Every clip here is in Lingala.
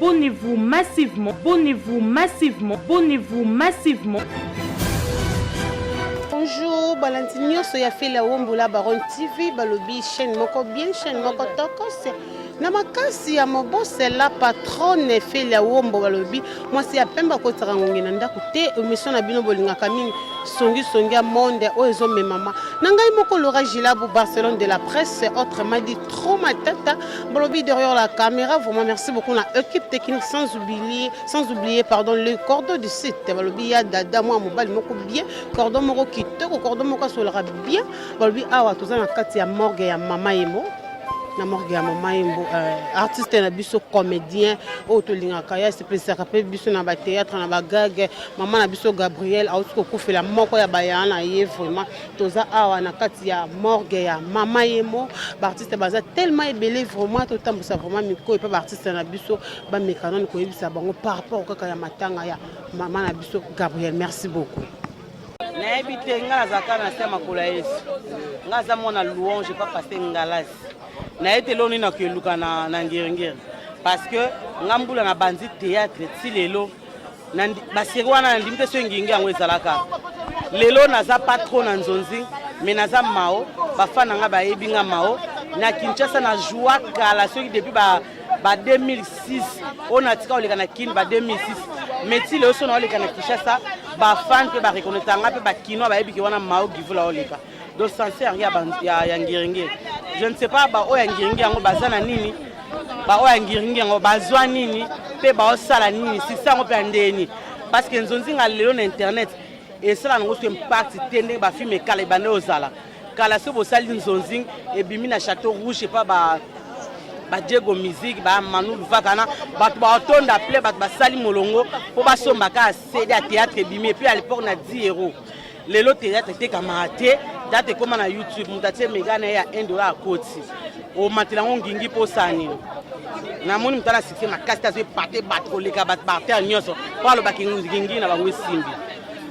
abonnez-vous massivement, abonnez-vous massivement, abonnez-vous massivement. Bonjour, Balantinio, soya fait la Wombola Baron TV, Balobi, chaîne Moko bien, chaîne Moko Tokos. Namakasi ya mobose la patronne fait la Wombo Balobi. Moi, c'est à Pemba Kotarangongi Nanda Koute, mission na bino bolinga kaming, songi monde, oezo me mama. Nangai Moko Laura Gilabou, Barcelone de la presse, autrement dit trop ma tata. Balobi derrière la caméra, vraiment merci beaucoup à l'équipe technique, sans oublier, le cordon du site. Balobi ya dada, moi, mobile Moko bien, cordon Moko kitoko, cordon Moko solera bien. Balobi awa, tout ça, na kati ya morgue ya mama emo. Na morgue ya mama yembo artiste na biso comédien auto lingaka ya se plaisir rappel biso na ba théâtre na ba gag mama na biso Gabriel auto kofela moko ya bayana ye vraiment toza awa na kati ya morgue ya mama yembo ba artiste baza tellement ébélé vraiment to tambusa vraiment miko et pas artiste na biso ba mekanon ko yebisa bango par rapport kaka ya matanga ya mama na biso Gabriel. Merci beaucoup. Na ebite nga zaka na sema kula Yesu nga za mona louange pas passer ngalasi na été loni na keluka na ngirengere parce que ngambula na bandi théâtre ti lelo na basiri wana na limite so ngingi yango ezalaka lelo naza patron na nzonzi mais naza mao bafana nga bayebi nga mao na Kinshasa na joie kala soki depuis ba 2006 on a tika oleka na kin ba 2006 mais ti lelo so na oleka na Kinshasa bafan pe ba reconnaître nga pe ba kino bayebi ki wana mao givula oleka donc sincère ya ngirengere. Je ne sais pas ba o ya ngiringi yango bazana nini ba o ya ngiringi yango bazwa nini pe ba o sala nini si sango pe ndeni parce que nzonzi nga lelo na internet et ça na ngoto impact tende ba filme kala bande ozala kala so bo sali nzonzi e bimi na Château Rouge pas ba Diego musique ba Manu Vakana ba tonda ple ba sali molongo po ba somba ka CD à théâtre bimi puis à l'époque na 10 euros lelo théâtre était camarade date comme na YouTube mutatie megana ya $1 à koti o matela ngingi po sani na moni mutala sikse makasta zo pate batko leka bat parter nyoso palo bakingi na bango simbi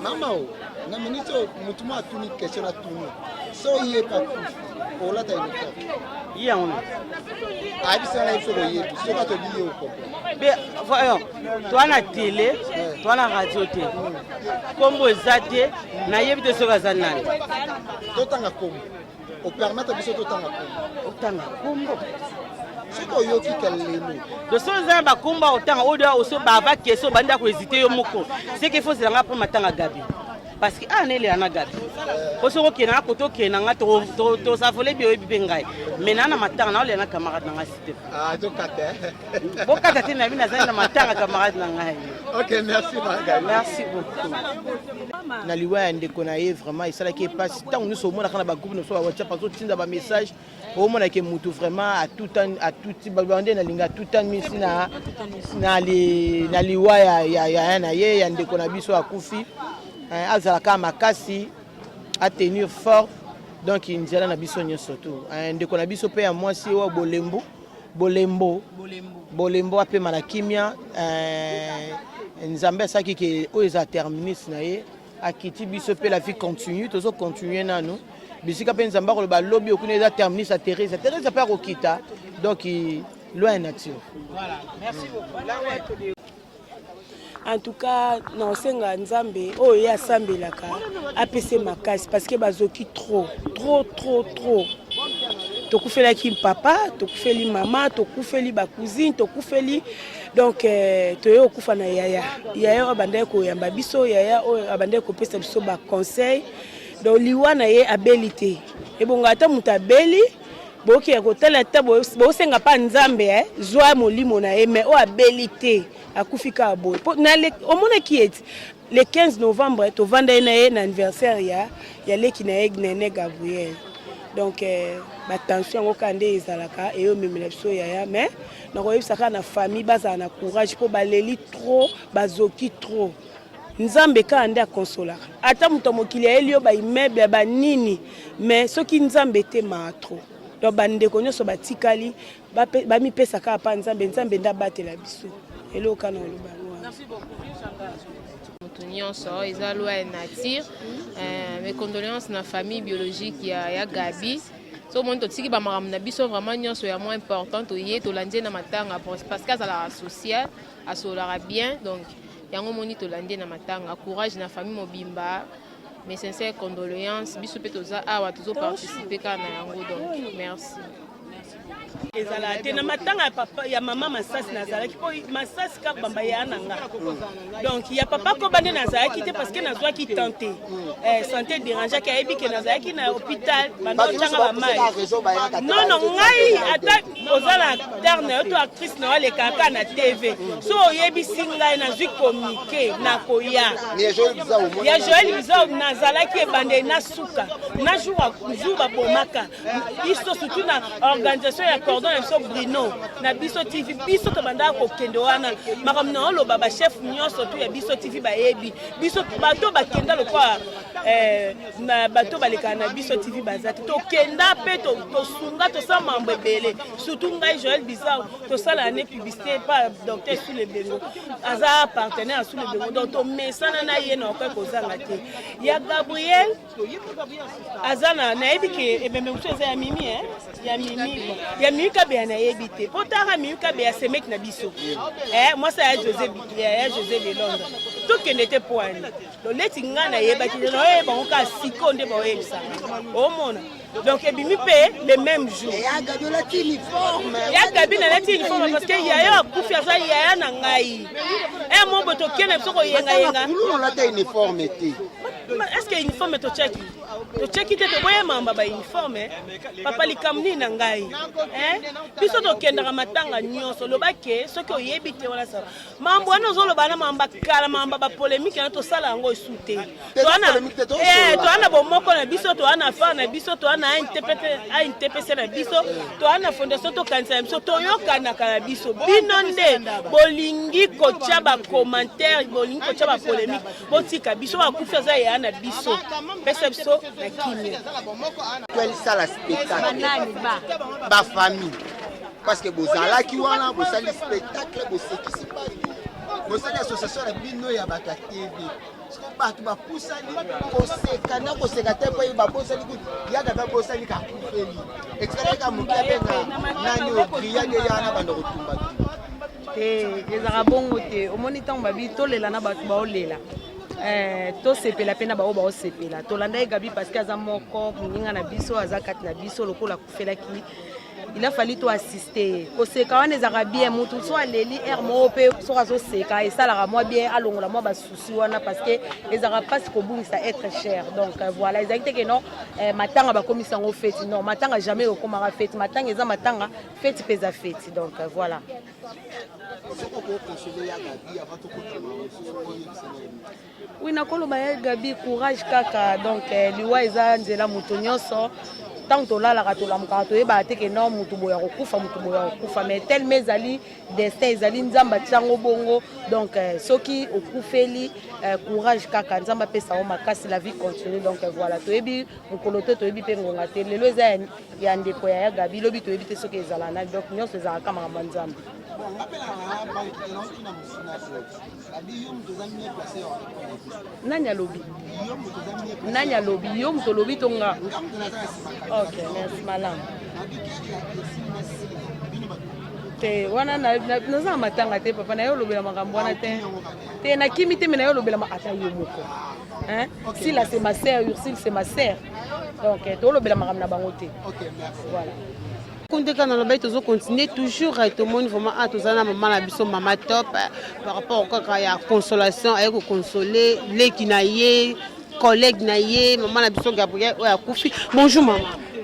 mama o na minito mutuma atuni question atuni so yé pas o la ta ni ya ona abisa na ifo yé so ka to biyo ko be voyons toi na télé toi na radio té kombo ezate na yebite so kazanani totanga kombo o permettre biso totanga kombo otanga kombo siko yo kikalelo de so za ba komba otanga odo oso bava keso banda ko hésiter yo moko c'est qu'il faut zelanga pour matanga gabi parce que anele ana gabi oso ko kena ko to kena nga to sa volé bio bi ngai mais na matanga na ole na camarade na cité to kate bo kata tena bina za matanga camarade na ngai. OK, merci Marga. Merci beaucoup. Na liwa ndeko na ye vraiment isala ki passe tant nous sommes na kana ba groupe no so WhatsApp paso tinda ba message au mona ke mutu vraiment à tout temps à tout bande na linga tout temps misi na liwa ya na ye ya ndeko na biso akufi azala ka makasi à tenir fort donc inzela na biso nyoso tout ndeko na biso pe ya mwasi wa bolembo ape mana kimia nzambe saki ke o eza terminus na ye akiti biso pe la vie continue tozo continuer nanu bisika pe nzamba ko ba lobby okune eza terminus a Teresa pa kokita donc loin nature. Voilà, merci beaucoup. En tout cas, non, c'est Nzambe. Oh, il y a Sambelaka. APC Makasi parce que bazoki trop. Tokufeli ki papa, tokufeli maman, tokufeli ba cousine, tokufeli donc toyo kufa na yaya. Yaya abandai ko yamba biso, yaya abandai ko pesa biso ba conseil. Donc liwa na ye abilité. Et bon ata mutabeli boki ya kotala ta bo senga pa Nzambe zwa molimo na ye mais o abilité akufika aboy. Na le omona ki eti le 15 novembre to vanda na ye na anniversaire ya leki na ye Nene Gabriel. Donc ba tension ngo kande ezalaka et yo memela biso yaya mais na ko yebisaka na famille baza na courage po baleli trop bazoki trop. Nzambe ka ande a consola. Ata muto mokili ya elio ba immeuble ba nini mais soki Nzambe te ma trop. Donc bande ko nyoso batikali ba mi pesa ka pa Nzambe nda batela biso. Elo kana oloba. Merci beaucoup. Nyonso ezalwa nature mes condoléances na famille biologique ya Gabi so mon totiki ba maram na biso vraiment nyonso ya moins important to yé to landé na matanga parce que ça la social asolara bien donc yango moni to landé na matanga courage na famille mobimba mes sincères condoléances biso pe toza awa tozo participer kana yango donc merci. ezala te na matanga ya papa ya mama Masasi nazalaki po Masasi ka bamba ya nanga donc ya papa ko bande nazalaki te parce que nazwaki tenté santé dérangeaki ayebi ke nazalaki na hôpital banda changa ba mai non ngai ata ozala acteur na to actrice na wale kaka na TV so oyebi singa na zwi communiquer na koya ya Joël Bizao nazalaki bande na suka na jour ba bomaka biso surtout na organisation ya cordon so Bruno na biso TV biso to banda ko kendo wana makamna olo baba chef nyonso to ya biso TV bayebi biso bato bakenda lokwa na bato baleka na biso TV bazati to kenda pe to sunga to sa mambo ebele surtout ngai Joël Bizao to sala ane publicité par docteur sous le bengo aza partenaire sous le bengo donc to mesana na ye na ko zanga te ya Gabriel azana na yebi ke ebembe mtu eza ya mimi ya mimi ka be na yebi te potara mimi ka be ya semek na biso moi ça ya José de Londres to kende te poani do leti ngana yeba ki no yeba ko ka sikonde ba yebisa o mona donc ebimi pe le même jour ya Gabi la uniforme na uniforme parce que ya kufi asa ya na ngai mo boto kene biso ko yenga kulo la ta uniforme te est-ce que uniforme to check te boye mamba ba uniforme papa likamni na ngai biso to kenda ka matanga nyonso lobake soki oyebi te wala sa mambo wana zolo bana mamba kala mamba ba polémique na to sala ngo esute to ana bomoko na biso to ana fa na biso to ana interpréter na biso to ana fondation to kanisa biso to yokana kala biso binonde bolingi ko ba commentaire bolingi ko ba polémique botika biso akufa za ya na biso pesa biso na kimia quel ça la spectacle ba famille parce que bozalaki wana bosali spectacle bosekisi pa bosali association ya bino ya baka TV bato bapusani koseka te po babosani yaka babosani kakufeli extraika mokabe na nani obriyage yana banda kotumba te ezaka bongo te omoni ntango babi tolela na bato baolela tosepela mpe na bao baosepela tolanda ye Gabi parce que aza moko moninga na biso aza kati na biso lokola akufelaki il a fallu to assister koseka wana ezaka bien mutu so aleli air moko mpe soki azoseka esalaka mwa bien alongola mwa basusi wana parce que ezaka mpasi kobungisa être cher donc voilà ezalaki te ke non matanga bakomisa yango feti non matanga jamais okomaka feti matanga eza matanga feti mpe eza feti donc voilà. Oui nakoloba ya Gabi courage kaka donc liwa eza nzela moto nyonso tant tolalaka tolamukaka toyebaka te ke non motu boya kokufa mais telme ezali destin ezali nzambe atiango bongo donc soki okufeli courage kaka nzambe apesa yo makasi la vie continue donc voilà toyebi mokolo te toyebi mpe ngonga te lelo eza ya ndeko ya Gabi lobi toyebi te soki ezala nani donc nyonso ezalaka makambo ya nzambe. Nani alobi yo moto lobi tonga ok merci malam te wana naza matanga te papa na yo lobela makambo wana te na kimi te me na yo lobela ata yo moko si là c'est ma sœur Ursule c'est ma sœur donc to lobela makambo na bango te voilà. Quand on a continuer toujours à tout le monde vraiment à tous maman la biso maman top par rapport au y a consolation avec consoler les qui naïe collègues naïe maman la biso Gabriel ouais Koufi bonjour maman.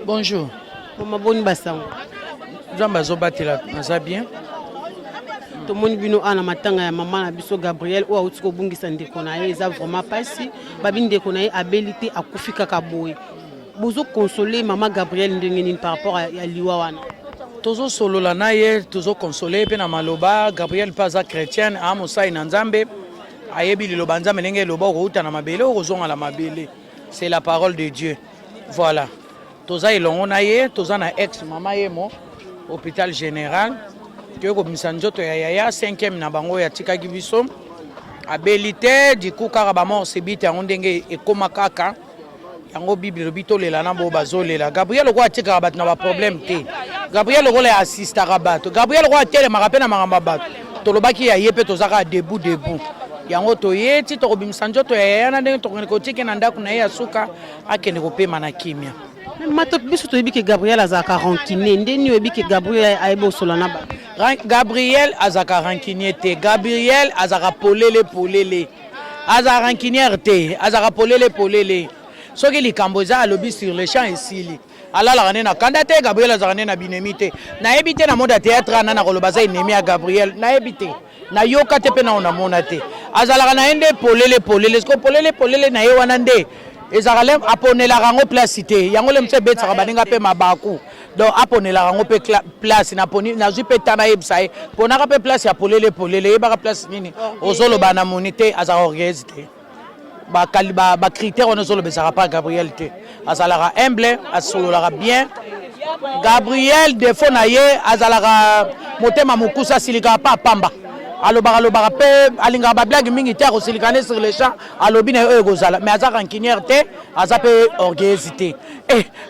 Bonjour maman bonne bassan Zamba zobatela ça bien tout le monde bino ana matanga ya maman la biso Gabriel ou autre bungisa ndeko na ye ça vraiment pas si babi ndeko na ye abilité à Koufi kaka boy. Bozo consoler maman Gabriel ndengeni par rapport à liwa wana tozo solo la naye tozo consoler pe na maloba Gabriel paza chrétienne a mosai na nzambe ayebi liloba nzambe ndenge loba ko uta na mabele ozonga la mabele c'est la parole de Dieu voilà toza elongo naye toza na ex mama yemo hôpital général que ko misanjoto ya yaya 5e na bango ya tikaki biso abilité du coup kaka ba mort sebite ndenge ekoma kaka yango bible lobi tolela na bo bazolela Gabriel ko atikaka bato na baproblème te Gabriel ko le assistaka bato Gabriel ko atelemaka mpe na makambo bato tolobaki ya ye mpe tozaka debout yango toye ti tokobimisa nzoto ya yaya na ndenge tokende kotiki na ndako na ye ya suka akende kopema na kimia mato biso toyebi ke Gabriel azalaka rancunier ndeni oyebi ke Gabriel ayebi osola na bato Gabriel azalaka rancunier te Gabriel azalaka polele azalaka rancunier te azalaka polele soki likambo eza alobi sur le champ esili alalaka nde na kanda te Gabriel azalaka nde na binemi te nayebi te na monde ya théâtre ana na koloba aza ennemi ya Gabriel nayebi te nayoka te mpe na onamona te azalaka na ye nde polele siko polele na ye wana nde ezalaka le aponelaka yango place te yango le mosu ebetsaka baninga mpe mabaku donc aponelaka yango mpe place nazwi mpe ta nayebisa ye ponaka mpe place ya polele yebaka place nini ozoloba na moni te azalaka orgueuse te bacritère wana ozolobesaka pa Gabriel te azalaka humble asololaka bien Gabriel defo na ye azalaka motema mokusa asilikaka pa pamba alobaka mpe alingaka bablage mingi te akosilikane sur le champ alobi na ye oyo ekozala mais aza rancunière te aza mpe orgueuse te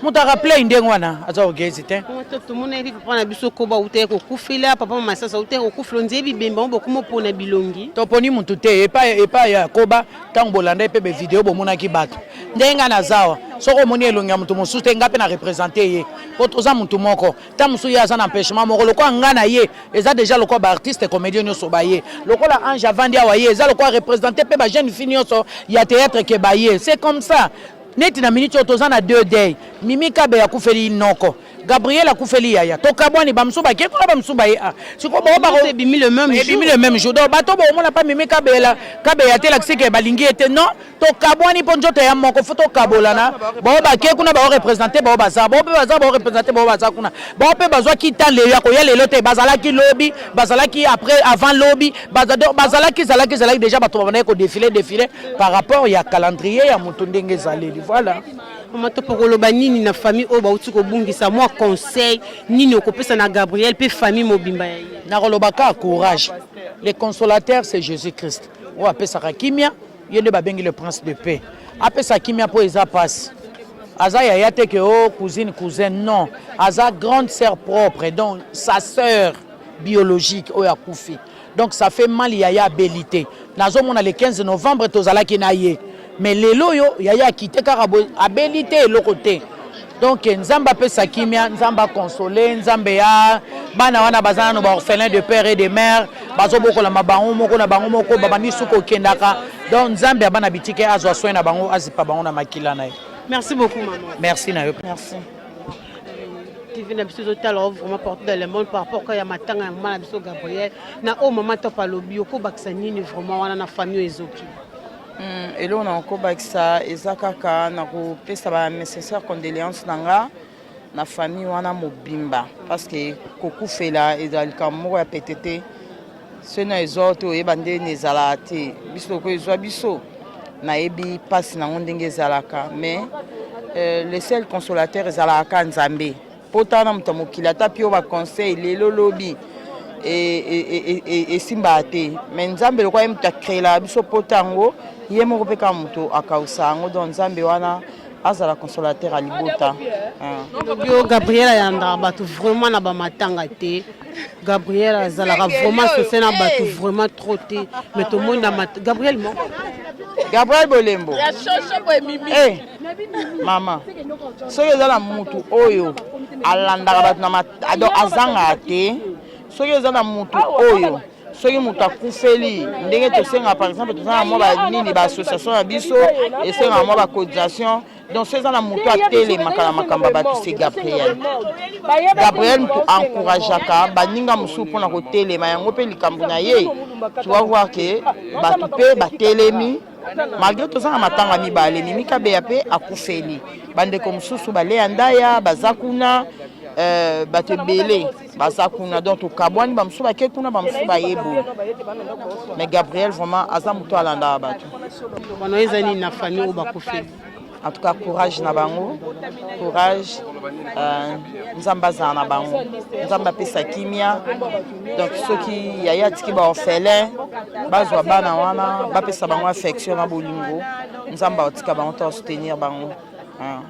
moto araplai ndenge wana aza orgueuse te tomonaki papa na biso ko bautaki kokufela papa masasa autaki kokufela nzeye bibemba ngo bokoma opona bilongi toponi mutu te epai ya koba ntango bolanda ye mpe bevideo bomonaki bato ndenge nga nazawa soki omoni elongi ya motu mosusu te nga mpe na représente ye po toza motu moko ntango mosusu ye aza na empêchement moko lokola nga na ye eza déjà lokola baartiste comédien nyonso baye lokola ange avandi awa ye eza lokola représente mpe bajeune fille nyonso ya théâtre ke baye c'est comme ça neti na minute oyo toza na 2 day Mimi Kabe akufeli noko Gabriel akufeli yaya tokabwani bamusu bake kuna bamusu baye siko bo ba ebimi le même jour donc bato bo mona pa Mimi Kabe ya tela kiseke balingi ete non tokabwani po njoto ya moko foto kabolana bo bake kuna ba représenter bo baza bo représenter bo baza kuna bo pe bazwa ki tan le ya ko ya lelo te bazala ki lobby bazala ki après avant lobby bazala ki déjà bato ba ko défiler par rapport ya calendrier ya mutu ndenge zaleli voilà mato pokoloba nini na famille oyo bauti kobungisa mwa conseil nini okopesa na Gabriel pe famille mobimba ya ye na kolobaka courage le consolateur c'est Jésus-Christ oyo apesaka kimia ye nde babengi le prince de paix apesa kimia mpo eza pasi aza yaya te ke o cousin non aza grande sœur propre donc sa sœur biologique oyo akufi donc ça fait mal yaya abelité nazomona le 15 novembre tozalaki na ye mais lelo yo yaya quitté karabo abilité eloko te donc nzamba pesa kimia nzamba consoler nzambe ya bana wana bazana no ba orphelin de père et de mère bazobokola mabango moko na bango moko babani suko kendaka donc nzambe ya bana bitike azwa soin na bango azipa bango na makila na ye. Merci beaucoup maman. Merci na yo. Merci. TV na biso talo vraiment porter dans le monde par rapport à matanga ya maman na biso Gabriel na o maman to palobi ko bakisa nini vraiment wana na famille ezoki. Elo na okobakisa eza kaka na kopesa ba nécessaire condoléances nanga na famille wana mobimba parce que kokufela ezalika moko ya petete sena ezoto ebande nezala te biso ko ezwa biso na ebi pasi na ndenge ezalaka mais le seul consolateur ezalaka Nzambe potana mutamukila tapio ba conseil lelo lobi et simba te mais Nzambe lokwa yemta créer biso potango yemo kopeka muto akausango donc Nzambe wana azala consolateur à libota. Gabriel ayanda batu vraiment na ba matanga te. Gabriel azala vraiment c'est na batu vraiment trop te mais tout le monde na Gabriel mo Gabriel Bolembo. Eh maman. Soki ezala mutu oyo alandaka batu na ado azanga te. Soki ezala mutu oyo soki mutu akufeli ndenge tosenga par exemple tosenga mwa banini baassociation ya biso esenga mwa bacotisation donc soki eza na mutu atelemaka na makambo bato c'est Gabriel mutu encourageaka baninga mosusu mpona kotelema yango mpe likambo na ye tu vas voir que bato mpe batelemi malgré tozanga matanga mibale Mimi Kabeya mpe akufeli bandeko mosusu baleya ndaya baza kuna bato ebele baza kuna donc tokabwani bamosusu bake kuna bamosusu bayebo mais Gabriel vraiment aza moto alandaka bato bano eza nini na famille oyo bakufeli en tout cas courage na bango courage Nzambe azala na bango Nzambe apesa kimia donc soki yaya atiki baorphelin bazwa bana wana bapesa bango affection na bolingo Nzambe atika bango to soutenir bango Ah.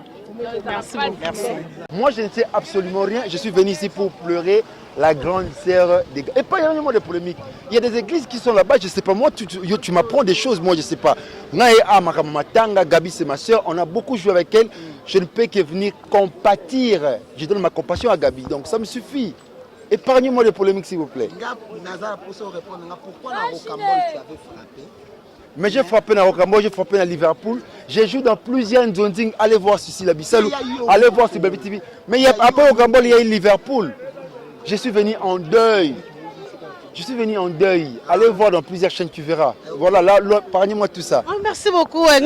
Merci beaucoup. Merci. Moi, je ne sais absolument rien. Je suis venu ici pour pleurer la grande sœur des gars. Et pas énormément de polémiques. Il y a des églises qui sont là-bas, je ne sais pas. Moi, tu m'apprends des choses, moi, je ne sais pas. Gabi, c'est ma sœur. On a beaucoup joué avec elle. Je ne peux que venir compatir. Je donne ma compassion à Gabi. Donc, ça me suffit. Épargnez-moi les polémiques, s'il vous plaît. Pourquoi la Rocambole tu avais frappé? Mais j'ai frappé à Rocambole, j'ai frappé à Liverpool. J'ai joué dans plusieurs zones. Allez voir Cécile Labissalou. Allez voir sur Baby TV. Mais après Rocambole, il y a eu Liverpool. Je suis venu en deuil. Je suis venu en deuil. Allez voir dans plusieurs chaînes, tu verras. Voilà, là, épargnez-moi tout ça. Merci beaucoup. Par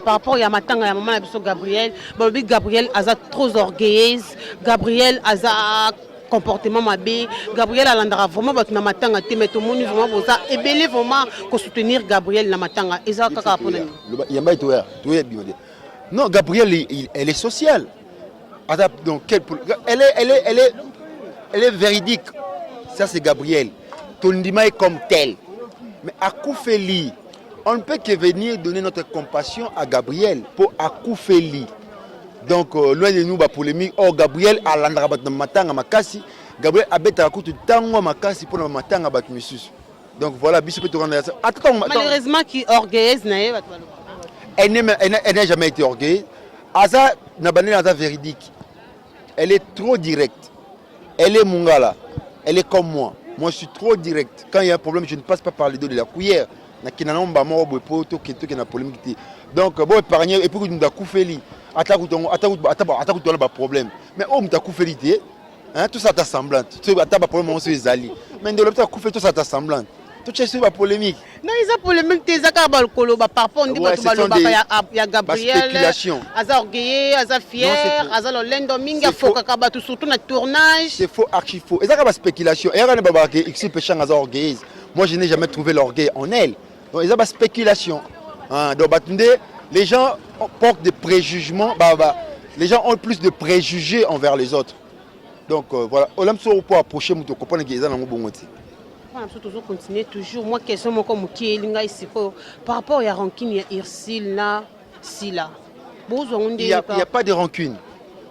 rapport à Matanga, à maman Gabriel, Gabriel a trop orgueilleuse. Gabriel a comportement mabé. Gabriel Alandra vraiment battu na matanga te mais tout le monde vraiment boza et belé vraiment pour soutenir Gabriel na matanga. Et ça kaka pour nous. Non, Gabriel, elle est sociale. Donc, elle est véridique. Ça, c'est Gabriel. Tondima est comme tel. Mais Akoufeli, on ne peut que venir donner notre compassion à Gabriel pour Akoufeli. Donc, loin de nous, la polémique. Oh, Gabriel, à l'andrabat de Matanga Makasi. Gabriel a bête à côté de Tango Makasi pour le Matanga Batmissus. Donc, voilà, Bissou peut te rendre ça. Malheureusement, qui est orgueilleuse, elle n'a jamais été orgueilleuse. Aza Nabané Aza véridique. Elle est trop directe. Elle est Mungala. Elle est comme moi. Moi, je suis trop direct. Quand il y a un problème, je ne passe pas par les dos de la cuillère. Donc, bon, épargner, et puis nous avons fait problème. Mais on a fait tout ça est semblant. Tu as pas problème, on se zali. Mais de l'autre côté, tout ça est semblant. Tout ça, c'est pas polémique. Non, ils ont polémique. Ils ont par rapport à Gabriel. Aza orgueilleux, Aza fier, Aza l'endoming, il faut que surtout dans le tournage. C'est faux, archi faux. Et ça, c'est la spéculation. Et moi, je n'ai jamais trouvé l'orgueil en elle. Donc, ils ont la spéculation. Donc, les gens portent des préjugements. Les gens ont plus de préjugés envers les autres. Donc, voilà. On aime ça pour approcher, pour comprendre qu'ils ont un bon motif. On continue toujours. Moi, question comme par rapport à la rancune, il y a il n'y a pas de rancune.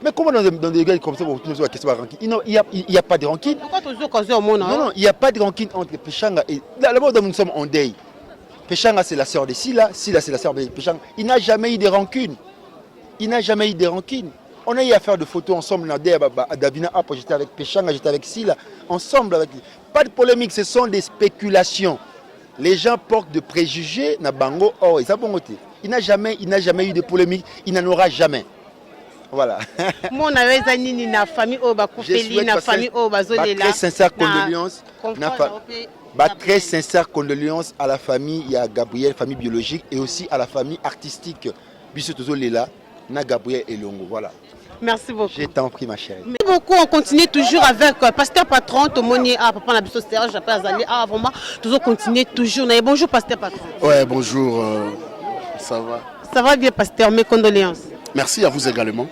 Mais comment dans des gars comme ça, vous la question de rancune? Il n'y a pas de rancune. Non, il n'y a pas de rancune entre Péchanga et... D'abord, nous sommes en deuil. Péchanga, c'est la sœur de Sila. Sila, c'est la sœur de Péchanga. Il n'a jamais eu de rancune. On a eu à faire des photos ensemble. À Davina, j'étais avec Péchanga, j'étais avec Sila. Ensemble avec lui. Pas de polémique, ce sont des spéculations. Les gens portent de préjugés. Il n'a jamais eu de polémique. Il n'en aura jamais. Voilà. Moi, très sincère condoléances. Très sincère condoléances à la famille, il y a Gabriel, famille biologique, et aussi à la famille artistique. Bissou Lela, na Gabriel et Longo. Voilà. Merci beaucoup. Je t'en prie, ma chérie. Merci beaucoup. On continue toujours avec Pasteur Patron, Tomoni, papa la Bissou Serge, j'appelle Azali. Vraiment, toujours continuer toujours. Bonjour, Pasteur Patron. Ouais, bonjour. Ça va? Ça va bien, Pasteur. Mes condoléances. Merci à vous également.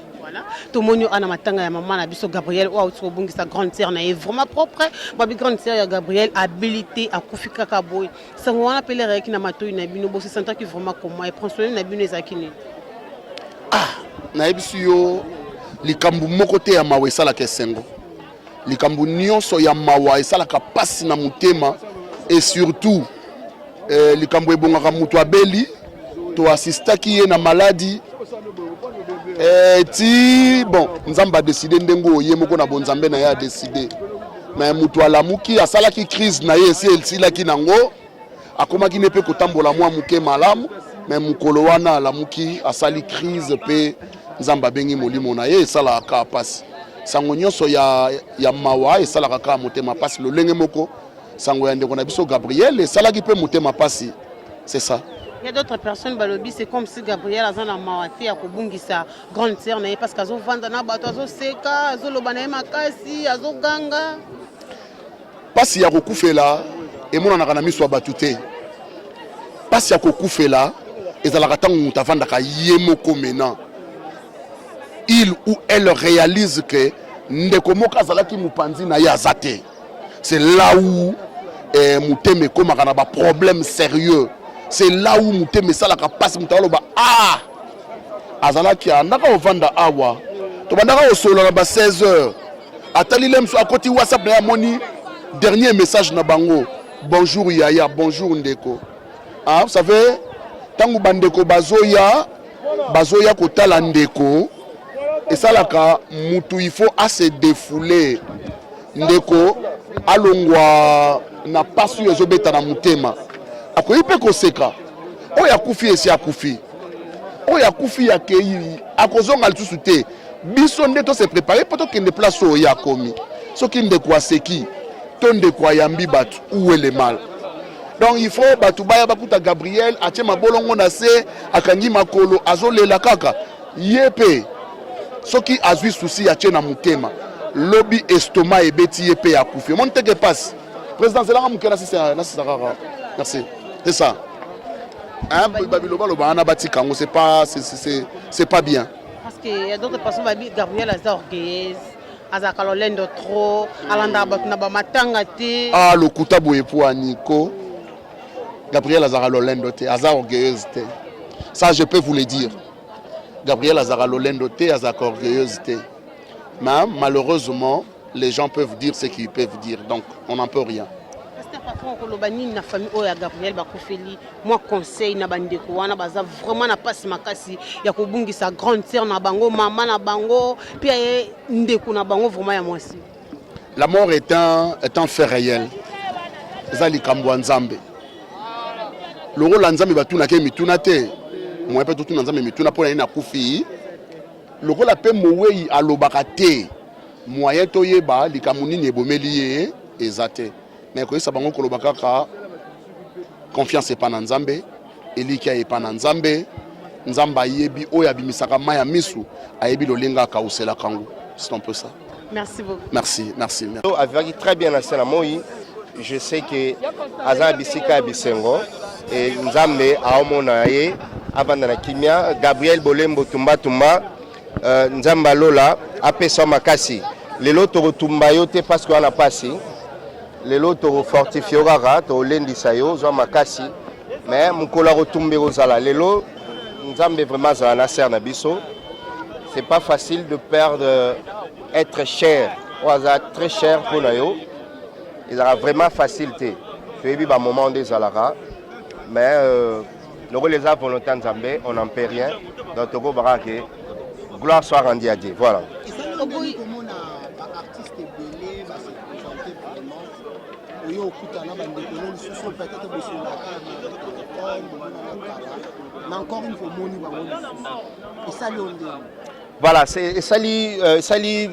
Tout le monde a matanga maman la biso Gabriel ou autre bongi sa grande sœur na est vraiment propre babi grande sœur Gabriel habilité à kufika kaboy ça on appelle rek na matoyi na bino bo se sentir que vraiment comment et prend soin na bino ezakini na biso yo likambu moko te ya mawe sala ke sengo likambu nyonso ya mawa sala ka pasi na mutema et surtout likambu ebongaka mutu abeli to assistaki ye na maladie bon nzambe a décidé ndengo oye moko na bonzambe na ye a décidé mais mutu alamuki asalaki crise na ye esi esilaki nango akomaki ne pe kotambola mwa muke malamu mais mukolo wana alamuki asali crise pe nzambe abengi molimo na ye esalaka pasi sango nyonso ya mawa esalaka kaka motema pasi lolenge moko sango ya ndeko na biso Gabriel esalaki pe motema pasi c'est ça. Il y a d'autres personnes, balobi, c'est comme si Gabriel a un mawati à Kobungisa, grande sœur, parce qu'elles ont vendu na bato, elles ont seka, elles ont lobana makasi, elles ont ganga. Pasi ya kokufela, et mon anakana soit batute. Pasi ya kokufela, et à la ratang mutavanda ka yemoko mena. Il ou elle réalise que ndekomoka zalaki mupanzi na yazate. C'est là où muteme komaka ba problème sérieux. C'est là où Mouté Messala passe Moutaloba. azalaki andaka ovanda awa tobandaka osolola na ba 16 heures atali lemso akoti WhatsApp na ya moni dernier message na bango bonjour yaya bonjour ndeko. Ah, vous savez tangu bandeko bazoya kotala ndeko esalaka mutu il faut assez défouler ndeko alongwa na pasu ezobeta na mutema akoyi pe koseka oyo akufi esi akufi oyo akufi yakei akozonga lisusu te biso nde tose préparé po tokende place oyo akomi soki ndeko aseki to ndeko ayambi bato où est le mal. Donc il faut bato baya bakuta Gabriel atie mabolongo na se akangi makolo azolela kaka yepe soki azwi souci atie na mutema lobby estomac ebeti yepe ya kufi mon teke passe président zelanga mukela na sisaka merci c'est ça hein babiloba loba ana batika ngo c'est pas bien parce que il y a d'autres personnes babi Gabriel a orgueilleuse azaka lolendo trop alanda bato na ba matanga te ah lokuta boye po aniko Gabriel azaka lolendo te aza orgueilleuse te ça je peux vous le dire. Gabriel azaka lolendo te azaka orgueilleuse te. Mais malheureusement, les gens peuvent dire ce qu'ils peuvent dire, donc on n'en peut rien. Na famille oya Gabriel bakofeli moi conseil na bandeko wana baza vraiment na passe makasi ya kobungisa grande sœur na bango maman na bango puis ndeko na bango vraiment ya mwasi. La mort est un fait réel. Zali kambo nzambe. Le rôle nzambe batuna ke mituna te. Moi pe tutuna nzambe mituna pona na kufi. Le rôle appel mowei alobaka te. Moyen toyeba likamuni nebomeli ye ezate. Mais quand ça bango kolobaka ka confiance pas na nzambe, eliki ya pas na nzambe, nzamba yebi oya bimisaka maya misu, ayebi lolenga ka usela kangu. C'est un peu ça. Merci beaucoup. Merci. Avec très bien la scène moi, je sais que Aza Bisika Bisengo et Nzambe aomona ye avant na kimia Gabriel Bolembo Tumba Nzamba Lola apesa makasi. Lelo to tumba yote parce qu'on a passé. Lelo to fortifié rara to lendi sayo zo makasi mais mukola retumbe ozala lelo Nzambe vraiment za na ser na biso. C'est pas facile de perdre être cher. On a très cher pour nous. Il a vraiment facilité. Tu as vu un moment des alara mais le les a volontaires Nzambe, on n'en paie rien. Donc Togo Barake, gloire soit rendue à Dieu. Voilà. Voilà, c'est sali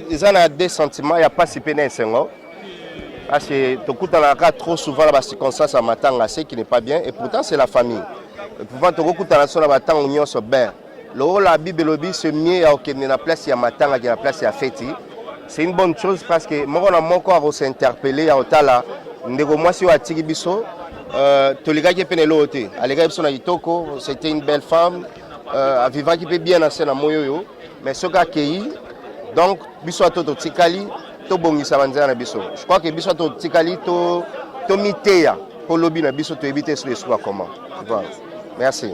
ils en a des sentiments, il n'y a pas si péné sengo. Parce que tu as trop souvent la circonstance à matanga c'est qui n'est pas bien et pourtant c'est la famille. Et pourtant tu as la matanga union so ben. Le la Bible c'est mieux à qu'il y a la place à matanga qui la place à fêter. C'est une bonne chose parce que moi on a mon corps s'interpeller à otala ndeko moi si wa tiki biso to les gars qui penelo oté. Alega biso na itoko, c'était une belle femme vivant qui peut bien na scène moyo mais ce gars qui donc biso to tikali to bongisa banzana na biso. Je crois que biso to tikali to miteya pour lobby na biso to éviter ce soit comment. Voilà. Merci.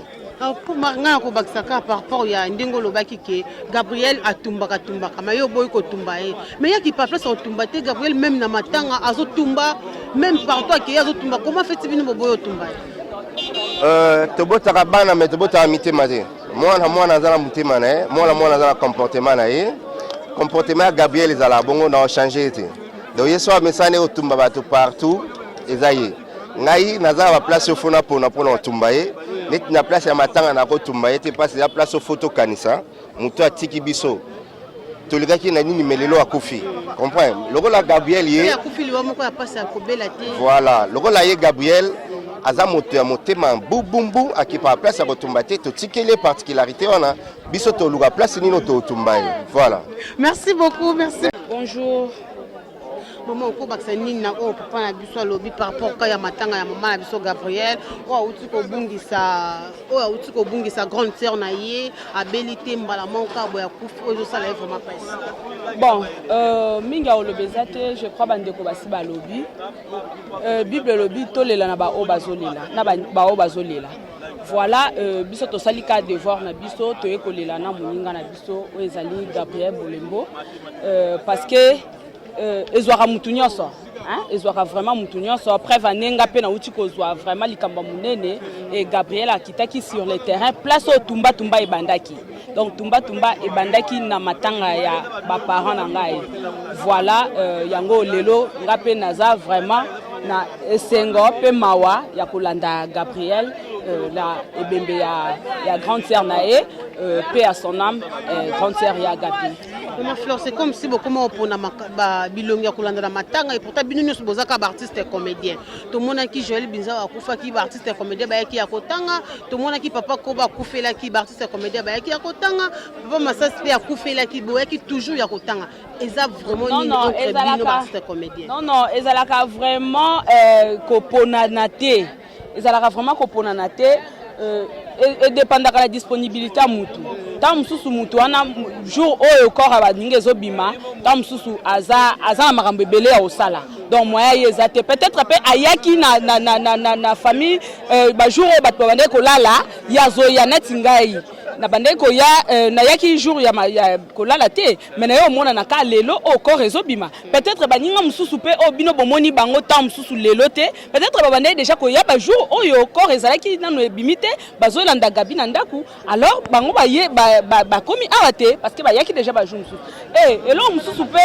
Pour maranga ko baksaka par rapport ya ndingo lobaki ke Gabriel atumbaka mayo boy ko tumbae mais ya ki pas place otumbate Gabriel même na matanga azotumba même partout ke azotumba comment fait bino boyo tumbae to botaka bana mais to botaka mitema te mwana zala mutema na mwana zala comportement na ye comportement ya Gabriel ezala bongo na changer te donc yeso mesane otumba bato partout ezaye ngai nazala ba place ofona pona otumbae net na place ya matanga na ko tumbae te passe ya place photo kanisa muto atiki biso to ligaki na nini melelo akufi comprends lokola Gabriel ye akufi liwa moko ya passe ya kobela te voilà lokola ye Gabriel aza moto ya motema bubumbu akipa place ya kotumba te to tikele particularité wana biso to luka place nino to tumbae voilà. Merci beaucoup, merci. Bonjour. Maman ko baksa nini na o papa na biso lobi par rapport ka ya matanga ya maman na biso Gabriel o uti ko bungisa grande sœur na ye abilité mbala monka boya kufu ozo sala vraiment pas. Bon, minga o lobezate je crois bandeko basi ba lobi. Bible lobi tolela na ba o bazolela na ba o bazolela. voilà biso tosali ka devoir na biso toyekolela na moninga na biso oyo ezali Gabriel Bolembo parce que ezwaka mutu nyonso ezwaka vraiment mutu nyonso preuve anenga mpe nauti kozwa vraiment likambo monene et Gabriel akitaki sur le terrain place oyo tumba ebandaki donc tumba ebandaki na matanga ya baparent na ngai voilà yango lelo nga mpe naza vraiment na esengo mpe mawa ya kolanda Gabriel la ebembe ya grande sœur na ye paix à son âme grande sœur ya Gabi. Maman Fleur, c'est comme si beaucoup pour na bilongi ya kolanda na matanga et pourtant bino nyonso bozaka ba artiste et comédien. To mona ki Joël Binza akufa ki ba artiste et comédien ba yaki ya kotanga, to mona ki papa Koba akufela ki ba artiste et comédien ba yaki ya kotanga, papa Massas pe akufela ki bo yaki toujours ya kotanga. Eza vraiment une autre bino ba artiste et comédien. Non, ezalaka vraiment koponana te. Ezalaka vraiment koponana te. Et dépendaka la disponibilité à mutu. Tant mususu mutu wana jour oyo corps abaninga ezobima, tant mususu aza na makambo ebele ya osala. Donc moya yezate peut-être pe ayaki na famille ba jour oyo bato babande kolala yazo ya neti ngai. Na bande ko ya na yaki jour ya kolala te mais na yo mona na ka lelo au corps ezobima. Peut-être baninga mususu pe obino bomoni bango tant mususu lelo te. Peut-être babande déjà ko ya ba jour oyo corps ezalaki nanu ebimite bazo landa Gabi na ndaku alors bango ba komi awate parce que ba yaki déjà ba jour mususu. Elo mususu pe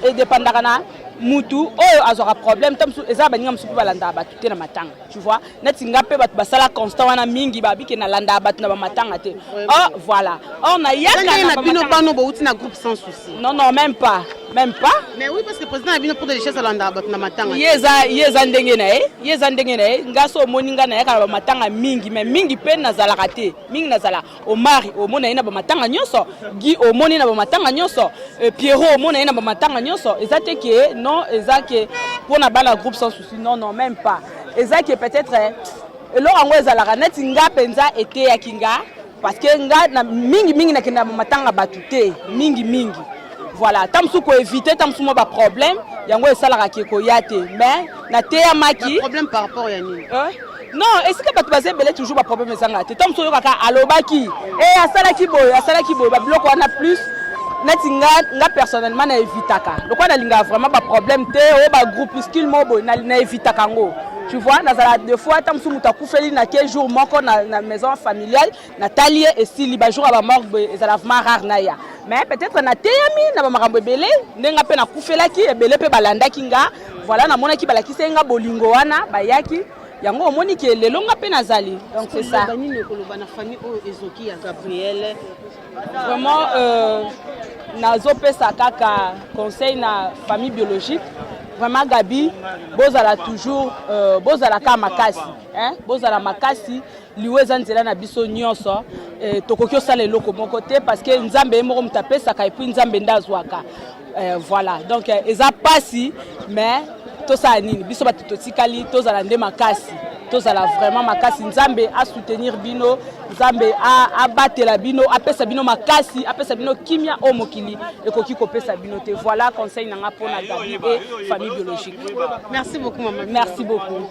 et dépendaka na mutu oyo azora problème tamsu eza baninga mususu balanda batu te na matanga tu vois neti ngape batu basala constant wana mingi babike na landa batu na ba matanga te oh voilà on a yaka na bino bano bouti na groupe sans souci non même pas mais oui parce que président a bino pour des choses landa batu na matanga yeza ndenge na ye ngaso moninga na yaka ba matanga mingi mais mingi pe na zalaka te mingi na zala Omari omona ina ba matanga nyonso Guy omoni na ba matanga nyonso Pierrot omona ina ba matanga nyonso ezate ke non ezake pour na bala groupe sans souci non même pas ezake peut-être eloko ezalaka neti nga penza ete ya kinga parce que nga na mingi na kenda matanga batute mingi voilà tamsu ko éviter tamsu mo ba problème yango esalaka keko yate mais na teya maki problème par rapport ya nini non est-ce que batu bazé belé toujours ba problème ezanga te tamsu yo kaka alobaki asalaki boy ba biloko wana plus neti nga personnellement na évitaka lokwa na linga vraiment ba problème te o ba groupuscule mobo na évitaka ngo tu vois nazala deux fois tamsu muta kufeli na 15 jours moko na maison familiale na talie et si ba jour ba mort ezala vraiment rare na ya mais peut-être na teyami na ba makambo ebele ndenga pe na kufelaki ebele pe balandaki nga voilà na monaki balakisi nga bolingo wana bayaki yango omoni ke lelo nga pe nazali donc c'est ça bani ne koloba na famille o ezoki ya Gabriel vraiment nazopesa kaka conseil na famille biologique vraiment Gabi bozala toujours bozala ka makasi bozala makasi liweza nzela na biso nyonso tokoki osala eloko moko te parce que nzambe moko mutapesaka et puis nzambe ndazwaka voilà donc eza pasi mais tosala nini biso bato totikali tozala nde makasi tozala vraiment makasi nzambe a soutenir bino nzambe a batela bino apesa bino makasi apesa bino kimia o mokili ekoki kopesa bino te voilà conseil nanga pona Gabi et famille biologique. Merci beaucoup maman. Merci beaucoup.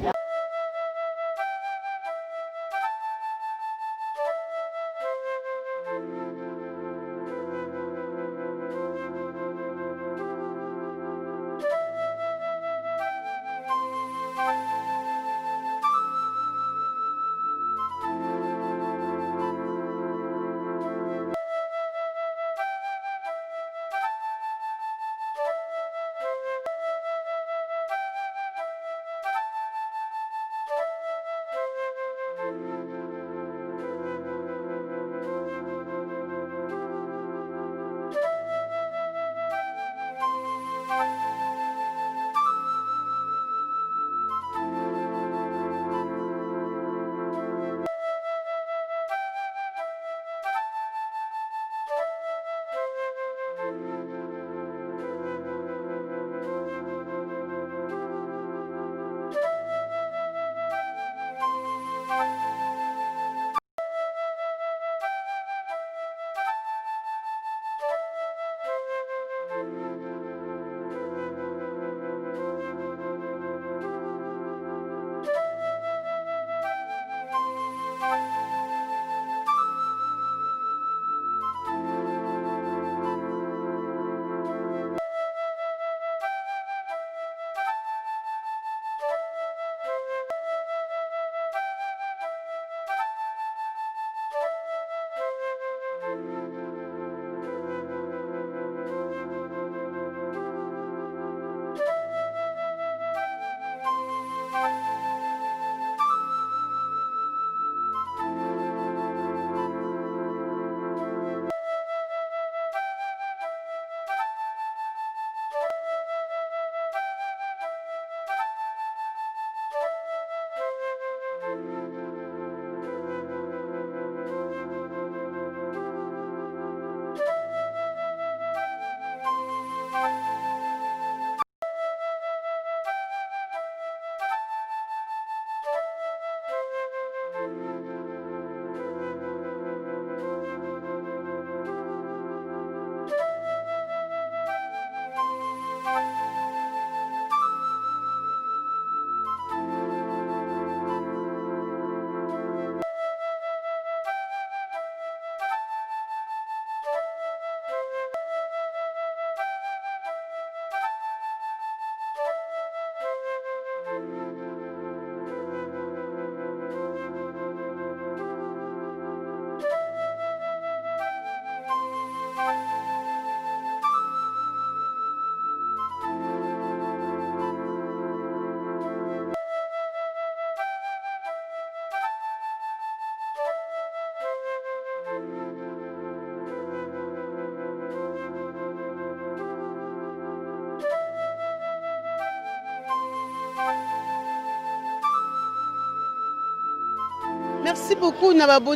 Merci beaucoup. Nous avons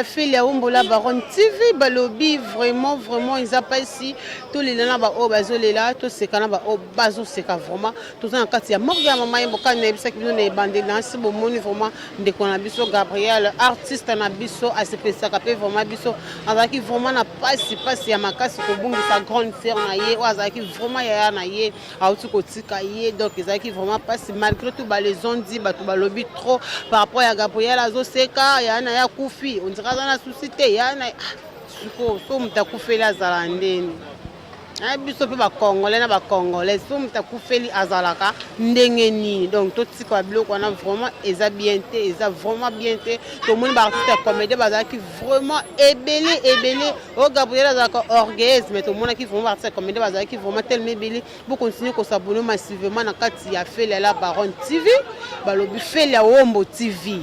fait la Ombola Baron TV. Balobi vraiment ils appellent ici tous les gens au bazolela, tous ces canaux au bazo c'est vraiment tous en cas il y a Morgan maman et beaucoup de gens qui nous bandé dans ce moment vraiment de Konabiso Gabriel artiste Nabiso à ce ça capé vraiment biso avec vraiment n'a pas si à ma casse au bon sa grande sœur naie ou avec vraiment ya naie à tout côté cahier donc ils avec vraiment pas malgré tout les ont dit tout balobi trop par rapport à Gabriel azo seka yana ya kufi on dirait dans la société yana so mtakufeli azala ndeni biso pe ba congolais na ba congolais so mtakufeli azalaka ndenge nini donc tout ce que biloko wana vraiment eza bien te eza vraiment bien te to moni ba artiste ya comédie bazaki vraiment ebele o Gabriel azaka orgueilleuse mais to mona ki vraiment artiste ya comédie bazaki vraiment tellement ebele pour continuer ko s'abonner massivement na kati ya Fela la Baron TV balobi Fela Wombo TV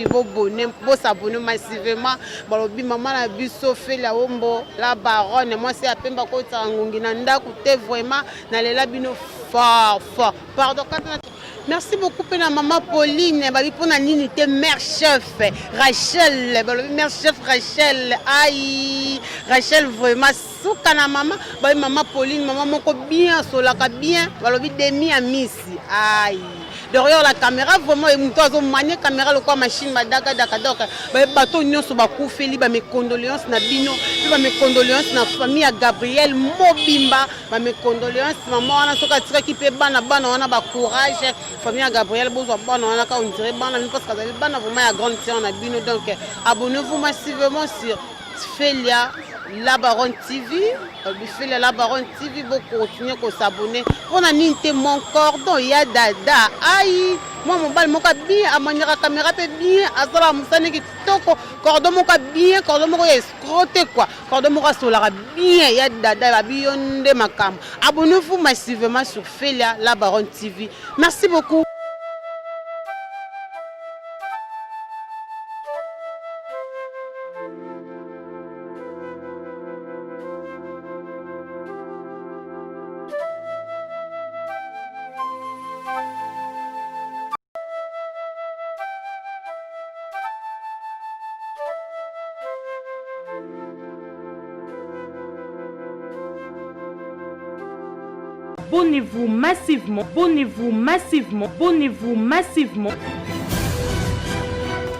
bo bonner bo s'abonner massivement balobi maman na biso Fela Wombo la Baronne moi c'est apemba ko tsangongi na ndaku te vraiment na lela bino fort pardon. Merci beaucoup pena maman Pauline babi pona nini te mère chef Rachel balobi mère chef Rachel aïe Rachel vraiment soukana maman babi maman Pauline maman moko bien solaka bien balobi demi à misi aïe derrière la caméra vraiment et muto manier caméra le quoi machine badaka donc bato nyonso bakufeli ba mes condoléances na bino ba mes condoléances na famille ya Gabriel Mobimba ba mes condoléances maman wana soka tira ki pe bana wana ba courage famille ya Gabriel bozo bana wana ka on dirait bana parce que ça bana vraiment ya grande sœur na bino donc abonnez-vous massivement sur Fela la Baron TV, Fela la Baron TV, vous continuez à s'abonner. On a ninte mon cordon, il y a dada. Aïe, moi mon bal moka bien, à manière caméra peut bien, à ça la moussane qui toko, cordon moka bien, cordon moka escroté quoi, cordon moka solara bien, il y a dada, la bionde ma cam. Abonnez-vous massivement sur Fela la Baron TV. Merci beaucoup. Abonnez-vous massivement, abonnez-vous massivement, abonnez-vous massivement.